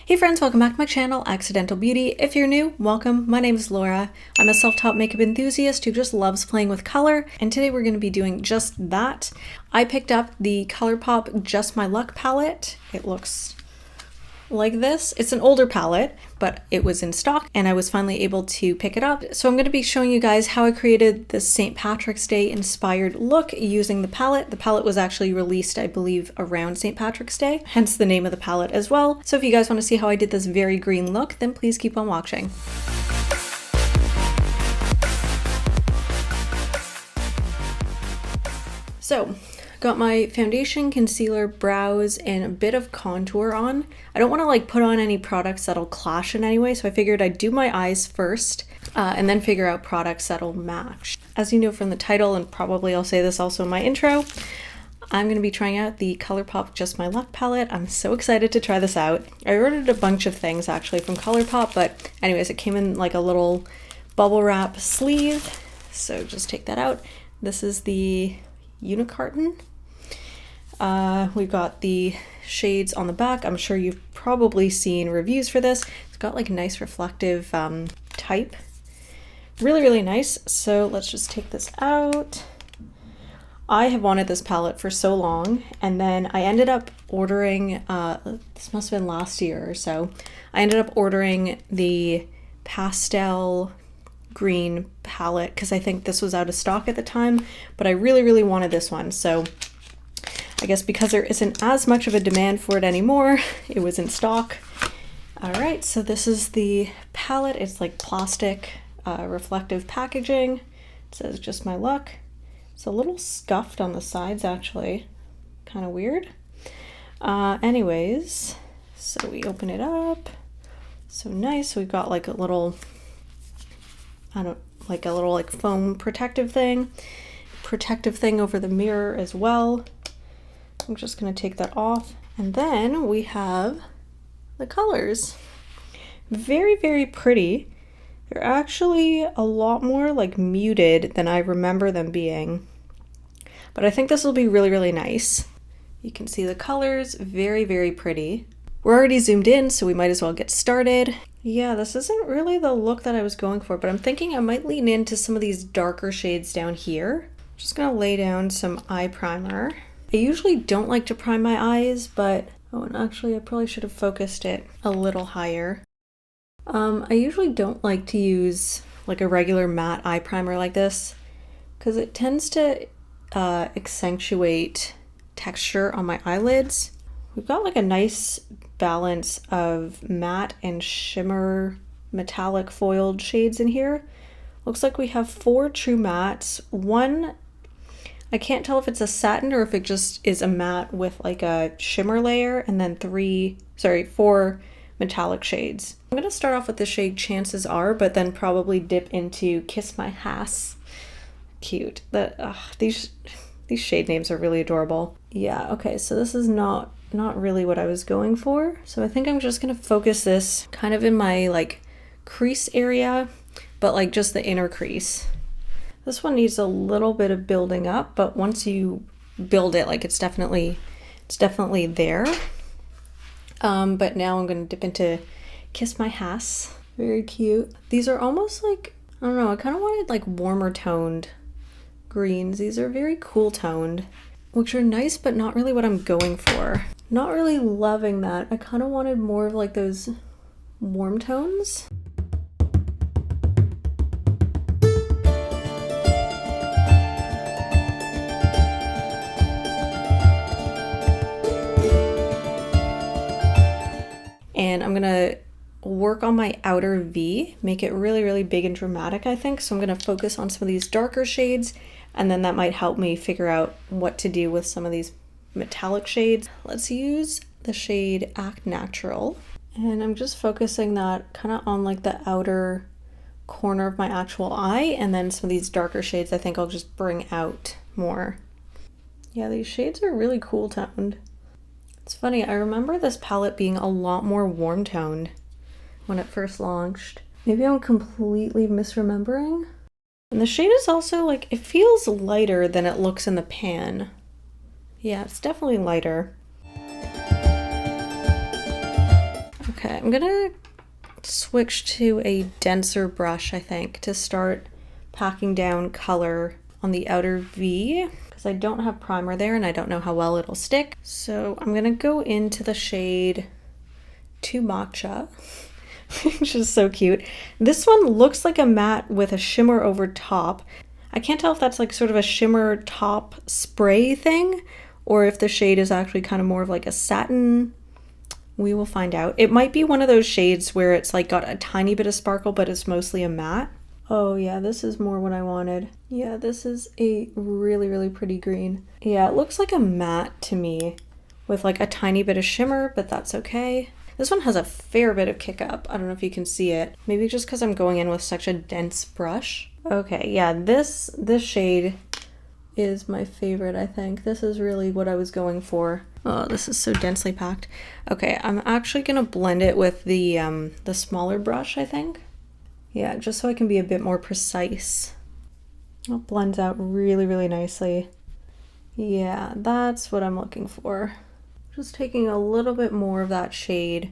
Hey friends, welcome back to my channel, Accidental Beauty. If you're new, welcome. My name is Laura. I'm a self-taught makeup enthusiast who just loves playing with color, and today we're going to be doing just that. I picked up the Colourpop Just My Luck palette. It looks like this. It's an older palette, but it was in stock and I was finally able to pick it up. So I'm going to be showing you guys how I created this St. Patrick's Day inspired look using the palette. The palette was actually released, I believe, around St. Patrick's Day, hence the name of the palette as well. So if you guys want to see how I did this very green look, then please keep on watching. So, got my foundation, concealer, brows, and a bit of contour on. I don't want to like put on any products that'll clash in any way, so I figured I'd do my eyes first and then figure out products that'll match. As you know from the title, and probably I'll say this also in my intro, I'm going to be trying out the Colourpop Just My Luck palette. I'm so excited to try this out. I ordered a bunch of things actually from Colourpop, but anyways, it came in like a little bubble wrap sleeve, so just take that out. This is the unicarton. We've got the shades on the back. I'm sure you've probably seen reviews for this. It's got like a nice reflective type. Really nice. So let's just take this out. I have wanted this palette for so long, and then I ended up ordering, this must have been last year or so, I ended up ordering the pastel green palette because I think this was out of stock at the time, but I really wanted this one. So I guess because there isn't as much of a demand for it anymore, it was in stock. All right, so this is the palette. It's like plastic reflective packaging. It says Just My Luck. It's a little scuffed on the sides actually, kind of weird. Anyways, so we open it up. So nice. We've got like a little, like a little like foam protective thing over the mirror as well. I'm just going to take that off, and then we have the colors. Very pretty. They're actually a lot more like muted than I remember them being, but I think this will be really nice. You can see the colors, very pretty. We're already zoomed in, so we might as well get started. Yeah, this isn't really the look that I was going for, but I'm thinking I might lean into some of these darker shades down here. Just gonna lay down some eye primer. I usually don't like to prime my eyes, but, oh, and actually I probably should have focused it a little higher. I usually don't like to use like a regular matte eye primer like this because it tends to accentuate texture on my eyelids. We've got like a nice balance of matte and shimmer metallic foiled shades in here. Looks like we have 4 true mattes. One, I can't tell if it's a satin or if it just is a matte with like a shimmer layer, and then 4 metallic shades. I'm gonna start off with the shade Chances Are, but then probably dip into Kiss My Ass. Cute. These shade names are really adorable. Yeah, okay, so this is not really what I was going for. So I think I'm just gonna focus this kind of in my like crease area, but like just the inner crease. This one needs a little bit of building up, but once you build it, like it's definitely there. But now I'm gonna dip into Kiss My Ass. Very cute. These are almost like, I don't know, I kind of wanted like warmer toned greens. These are very cool toned, which are nice, but not really what I'm going for. Not really loving that. I kind of wanted more of like those warm tones. And I'm gonna work on my outer V, make it really big and dramatic, I think. So I'm gonna focus on some of these darker shades, and then that might help me figure out what to do with some of these metallic shades. Let's use the shade Act Natural. And I'm just focusing that kind of on like the outer corner of my actual eye, and then some of these darker shades I think I'll just bring out more. Yeah, these shades are really cool toned. It's funny, I remember this palette being a lot more warm toned when it first launched. Maybe I'm completely misremembering. And the shade is also like, it feels lighter than it looks in the pan. Yeah, it's definitely lighter. Okay, I'm gonna switch to a denser brush, I think, to start packing down color on the outer V, because I don't have primer there and I don't know how well it'll stick. So I'm gonna go into the shade To Matcha, which is so cute. This one looks like a matte with a shimmer over top. I can't tell if that's like sort of a shimmer top spray thing, or if the shade is actually kind of more of like a satin. We will find out. It might be one of those shades where it's like got a tiny bit of sparkle, but it's mostly a matte. Oh yeah, this is more what I wanted. Yeah, this is a really, really pretty green. Yeah, it looks like a matte to me with like a tiny bit of shimmer, but that's okay. This one has a fair bit of kick up. I don't know if you can see it. Maybe just because I'm going in with such a dense brush. Okay, yeah, this shade is my favorite, I think. This is really what I was going for. Oh, this is so densely packed. Okay, I'm actually gonna blend it with the smaller brush, I think. Yeah, just so I can be a bit more precise. It blends out really, really nicely. Yeah, that's what I'm looking for. Just taking a little bit more of that shade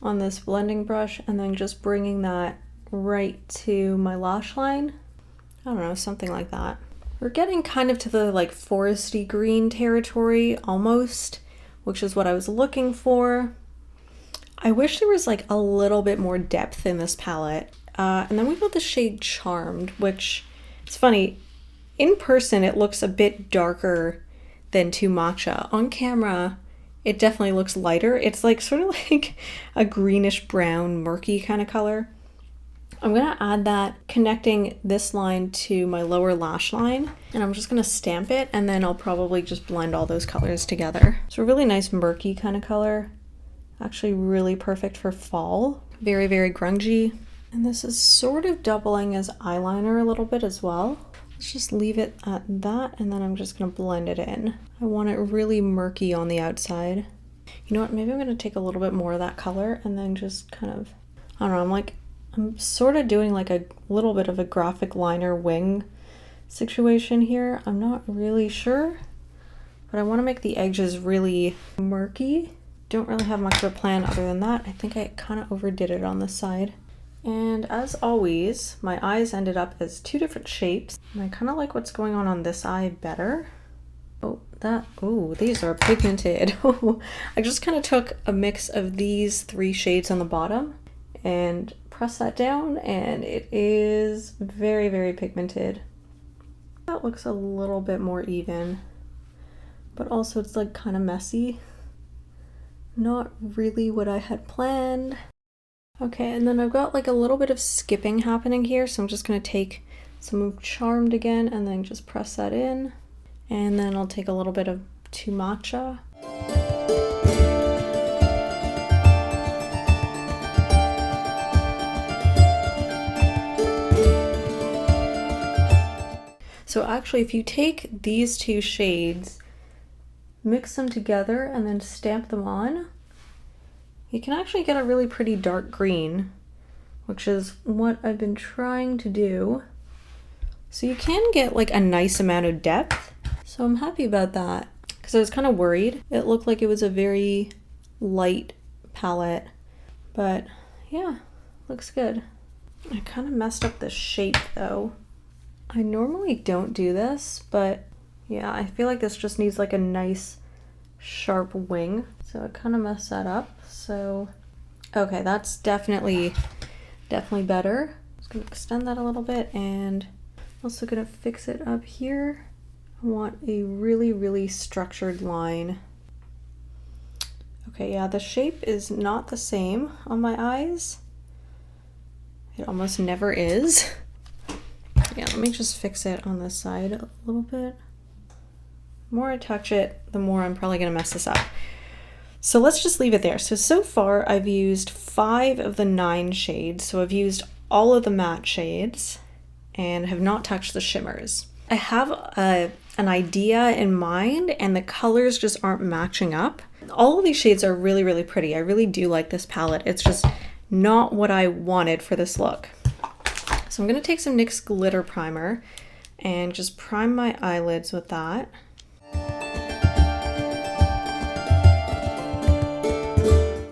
on this blending brush and then just bringing that right to my lash line. I don't know, something like that. We're getting kind of to the like foresty green territory almost, which is what I was looking for. I wish there was like a little bit more depth in this palette. And then we've got the shade Charmed, which it's funny, in person it looks a bit darker than To Matcha. On camera, it definitely looks lighter. It's like sort of like a greenish brown murky kind of color. I'm gonna add that, connecting this line to my lower lash line, and I'm just gonna stamp it, and then I'll probably just blend all those colors together. It's a really nice murky kind of color. Actually really perfect for fall. Very, very grungy. And this is sort of doubling as eyeliner a little bit as well. Let's just leave it at that, and then I'm just gonna blend it in. I want it really murky on the outside. You know what, maybe I'm gonna take a little bit more of that color and then just kind of, I don't know, I'm sort of doing like a little bit of a graphic liner wing situation here. I'm not really sure, but I want to make the edges really murky. Don't really have much of a plan other than that. I think I kind of overdid it on this side. And as always, my eyes ended up as two different shapes. And I kind of like what's going on this eye better. Oh, these are pigmented. I just kind of took a mix of these three shades on the bottom and press that down, and it is very, very pigmented. That looks a little bit more even, but also it's like kind of messy. Not really what I had planned. Okay, and then I've got like a little bit of skipping happening here, so I'm just gonna take some of Charmed again and then just press that in, and then I'll take a little bit of To Matcha. So actually, if you take these two shades, mix them together, and then stamp them on, you can actually get a really pretty dark green, which is what I've been trying to do. So you can get like a nice amount of depth. So I'm happy about that, because I was kind of worried. It looked like it was a very light palette, but yeah, looks good. I kind of messed up the shape though. I normally don't do this, but yeah, I feel like this just needs like a nice sharp wing. So I kind of messed that up. So, okay, that's definitely better. Just gonna extend that a little bit, and also gonna fix it up here. I want a really, really structured line. Okay, yeah, the shape is not the same on my eyes. It almost never is. Yeah, let me just fix it on this side a little bit. The more I touch it, the more I'm probably gonna mess this up. So let's just leave it there. So far I've used 5 of the 9 shades. So I've used all of the matte shades and have not touched the shimmers. I have an idea in mind, and the colors just aren't matching up. All of these shades are really, really pretty. I really do like this palette. It's just not what I wanted for this look. So I'm gonna take some NYX glitter primer and just prime my eyelids with that.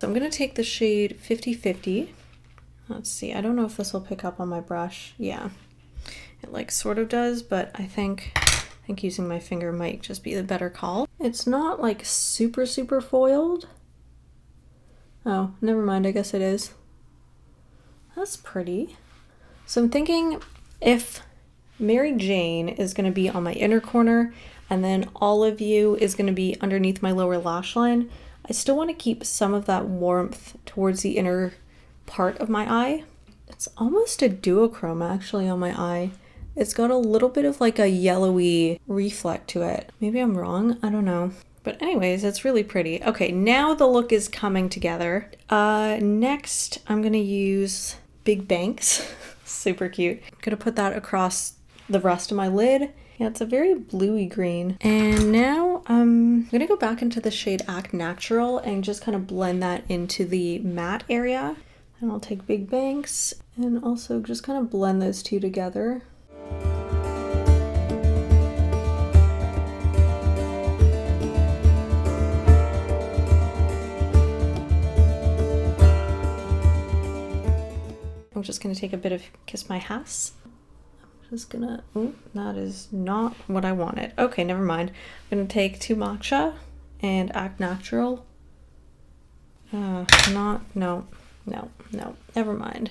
So I'm I'm gonna take the shade 50/50. Let's see, I don't know if this will pick up on my brush. Yeah, it like sort of does, but I think using my finger might just be the better call. It's not like super foiled. Oh, never mind, I guess it is. That's pretty. So I'm thinking if Mary Jane is going to be on my inner corner and then Olive You is going to be underneath my lower lash line, I still want to keep some of that warmth towards the inner part of my eye. It's almost a duochrome actually on my eye. It's got a little bit of like a yellowy reflect to it. Maybe I'm wrong, I don't know. But anyways, it's really pretty. Okay, now the look is coming together. Next, I'm gonna use Big Banks. Super cute. I'm gonna put that across the rest of my lid. Yeah, it's a very bluey green. And now I'm gonna go back into the shade Act Natural and just kind of blend that into the matte area. And I'll take Big Banks and also just kind of blend those two together. I'm just gonna take a bit of Kiss My Ass. I'm just gonna, oh, that is not what I wanted. Okay, never mind. I'm gonna take two Matcha and Act Natural. No, never mind.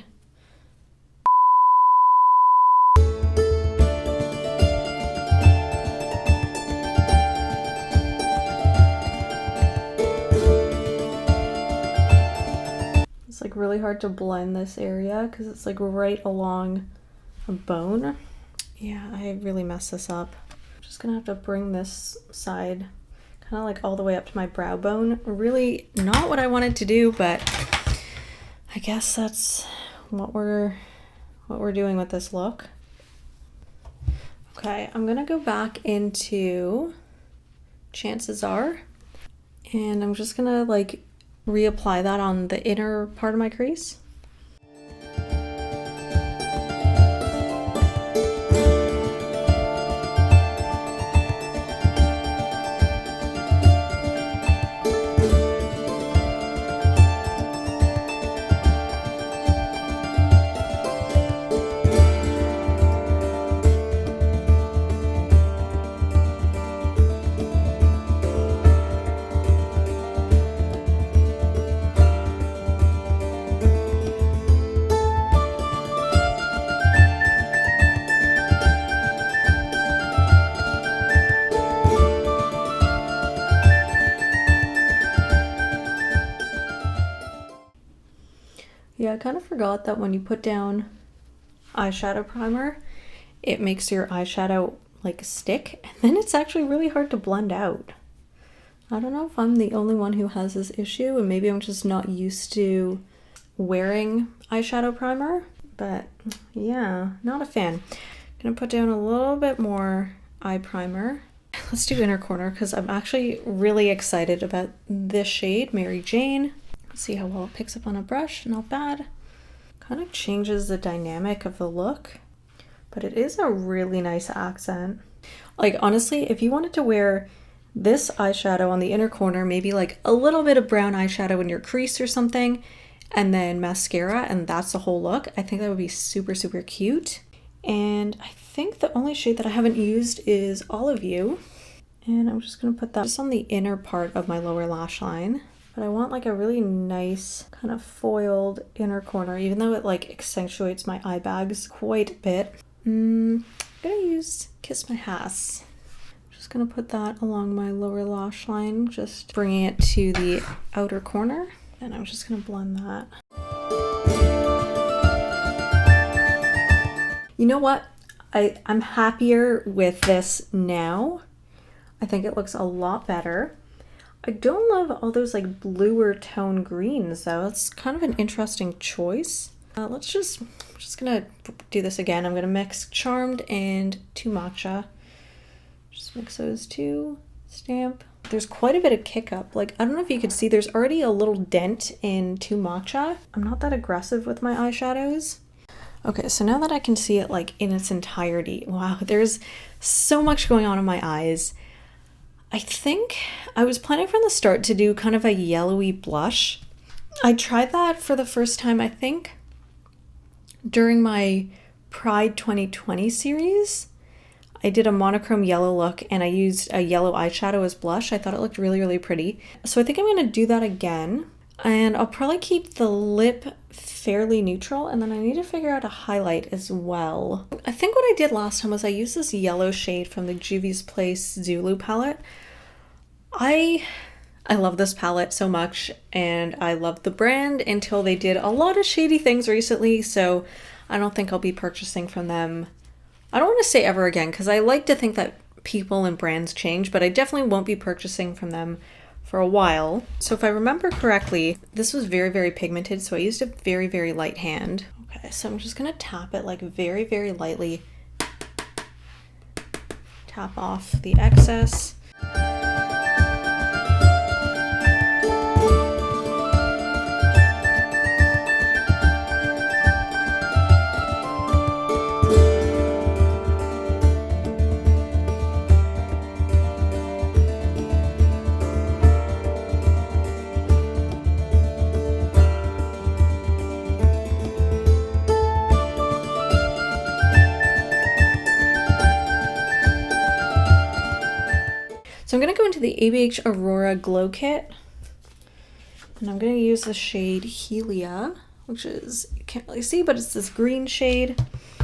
It's like really hard to blend this area because it's like right along a bone. Yeah, I really messed this up. I'm just gonna have to bring this side kind of like all the way up to my brow bone. Really not what I wanted to do, but I guess that's what we're doing with this look. Okay, I'm gonna go back into Chances Are, and I'm just gonna like reapply that on the inner part of my crease. Yeah, I kind of forgot that when you put down eyeshadow primer, it makes your eyeshadow like stick, and then it's actually really hard to blend out. I don't know if I'm the only one who has this issue, and maybe I'm just not used to wearing eyeshadow primer, but yeah, not a fan. I'm gonna put down a little bit more eye primer. Let's do inner corner because I'm actually really excited about this shade, Mary Jane. Let's see how well it picks up on a brush. Not bad. Kind of changes the dynamic of the look, but it is a really nice accent. Like honestly, if you wanted to wear this eyeshadow on the inner corner, maybe like a little bit of brown eyeshadow in your crease or something, and then mascara, and that's the whole look, I think that would be super cute. And I think the only shade that I haven't used is Olive You, and I'm just gonna put that just on the inner part of my lower lash line. But I want like a really nice kind of foiled inner corner, even though it like accentuates my eye bags quite a bit. I'm gonna use Kiss My Ass. Just gonna put that along my lower lash line, just bringing it to the outer corner. And I'm just gonna blend that. You know what? I'm happier with this now. I think it looks a lot better. I don't love all those like bluer tone greens though. It's kind of an interesting choice. I'm just gonna do this again. I'm gonna mix Charmed and 2 Matcha. Just mix those two, stamp. There's quite a bit of kick up. Like, I don't know if you could see, there's already a little dent in 2 Matcha. I'm not that aggressive with my eyeshadows. Okay, so now that I can see it like in its entirety, wow, there's so much going on in my eyes. I think I was planning from the start to do kind of a yellowy blush, I tried that for the first time, I think, during my Pride 2020 series. I did a monochrome yellow look and I used a yellow eyeshadow as blush. I thought it looked really, really pretty. So I think I'm going to do that again. And I'll probably keep the lip fairly neutral, and then I need to figure out a highlight as well. I think what I did last time was I used this yellow shade from the Juvia's Place Zulu palette. I love this palette so much, and I loved the brand until they did a lot of shady things recently, so I don't think I'll be purchasing from them. I don't want to say ever again, because I like to think that people and brands change, but I definitely won't be purchasing from them for a while. So if I remember correctly, this was very, very pigmented, so I used a very, very light hand. Okay, so I'm just gonna tap it like very, very lightly. Tap off the excess. So I'm going to go into the ABH Aurora Glow Kit, and I'm going to use the shade Helia, which is, you can't really see, but it's this green shade,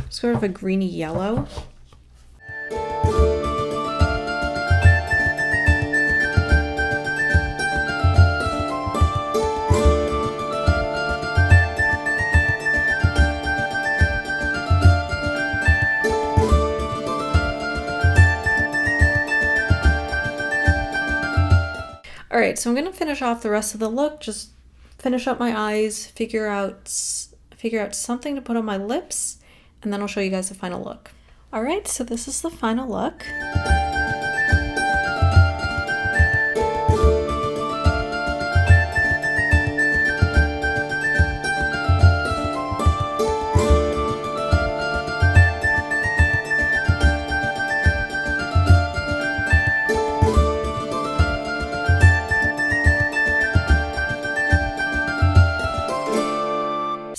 sort of a greeny yellow. All right, so I'm gonna finish off the rest of the look, just finish up my eyes, figure out something to put on my lips, and then I'll show you guys the final look. All right, so this is the final look.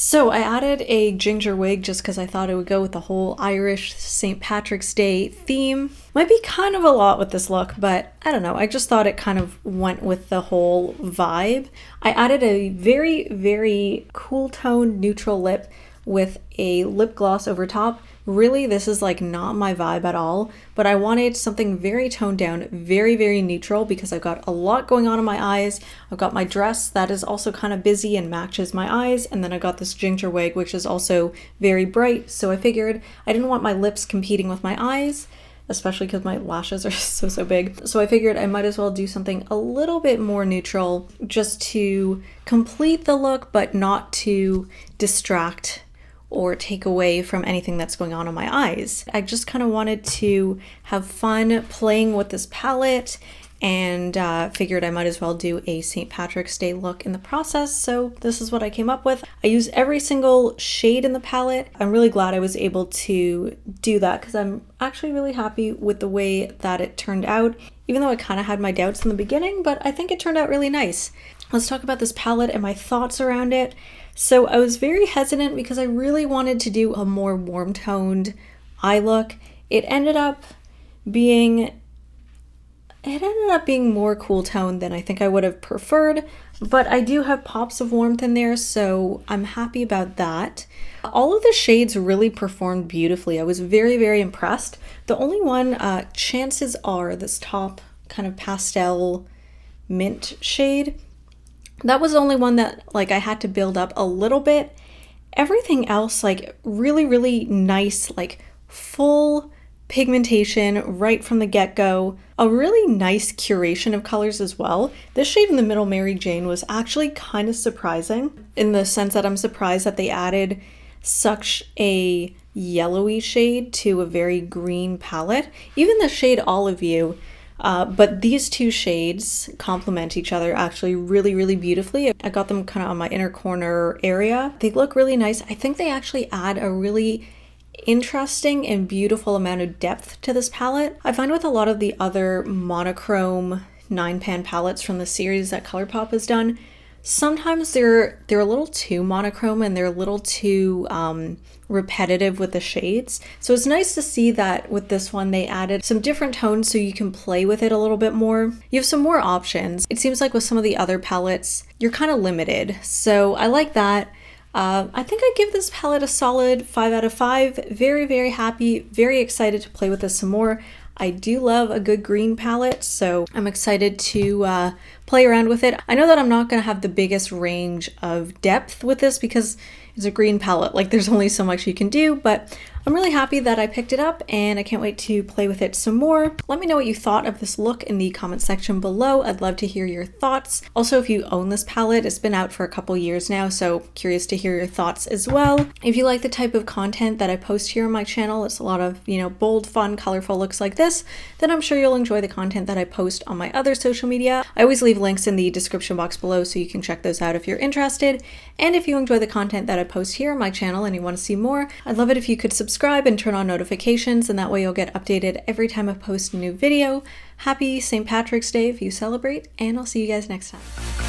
So I added a ginger wig just because I thought it would go with the whole Irish St. Patrick's Day theme. Might be kind of a lot with this look, but I don't know. I just thought it kind of went with the whole vibe. I added a very, very cool toned neutral lip with a lip gloss over top. Really, this is like not my vibe at all, but I wanted something very toned down, very, very neutral, because I've got a lot going on in my eyes. I've got my dress that is also kind of busy and matches my eyes, and then I got this ginger wig, which is also very bright, so I figured I didn't want my lips competing with my eyes, especially because my lashes are so big. So I figured I might as well do something a little bit more neutral just to complete the look, but not to distract or take away from anything that's going on in my eyes. I just kind of wanted to have fun playing with this palette, and figured I might as well do a St. Patrick's Day look in the process, so this is what I came up with. I use every single shade in the palette. I'm really glad I was able to do that because I'm actually really happy with the way that it turned out, even though I kind of had my doubts in the beginning, but I think it turned out really nice. Let's talk about this palette and my thoughts around it. So I was very hesitant because I really wanted to do a more warm-toned eye look. It ended up being more cool toned than I think I would have preferred, but I do have pops of warmth in there, so I'm happy about that. All of the shades really performed beautifully. I was very, very impressed. The only one, chances are, this top kind of pastel mint shade, that was the only one that like I had to build up a little bit. Everything else, like really, really nice, like full pigmentation right from the get-go. A really nice curation of colors as well. This shade in the middle, Mary Jane, was actually kind of surprising in the sense that I'm surprised that they added such a yellowy shade to a very green palette. Even the shade Olive You, but these two shades complement each other actually really, really beautifully. I got them kind of on my inner corner area. They look really nice. I think they actually add a really interesting and beautiful amount of depth to this palette. I find with a lot of the other monochrome 9-pan palettes from the series that Colourpop has done, sometimes they're a little too monochrome and they're a little too repetitive with the shades. So it's nice to see that with this one they added some different tones so you can play with it a little bit more. You have some more options. It seems like with some of the other palettes, you're kind of limited. So I like that. I think I give this palette a solid 5 out of 5. Very, very happy, very excited to play with this some more. I do love a good green palette, so I'm excited to play around with it. I know that I'm not going to have the biggest range of depth with this because it's a green palette. Like, there's only so much you can do, but I'm really happy that I picked it up and I can't wait to play with it some more. Let me know what you thought of this look in the comment section below. I'd love to hear your thoughts. Also, if you own this palette, it's been out for a couple years now, so curious to hear your thoughts as well. If you like the type of content that I post here on my channel, it's a lot of, you know, bold, fun, colorful looks like this, then I'm sure you'll enjoy the content that I post on my other social media. I always leave links in the description box below so you can check those out if you're interested. And if you enjoy the content that I post here on my channel and you want to see more, I'd love it if you could subscribe and turn on notifications, and that way you'll get updated every time I post a new video. Happy St. Patrick's Day if you celebrate, and I'll see you guys next time.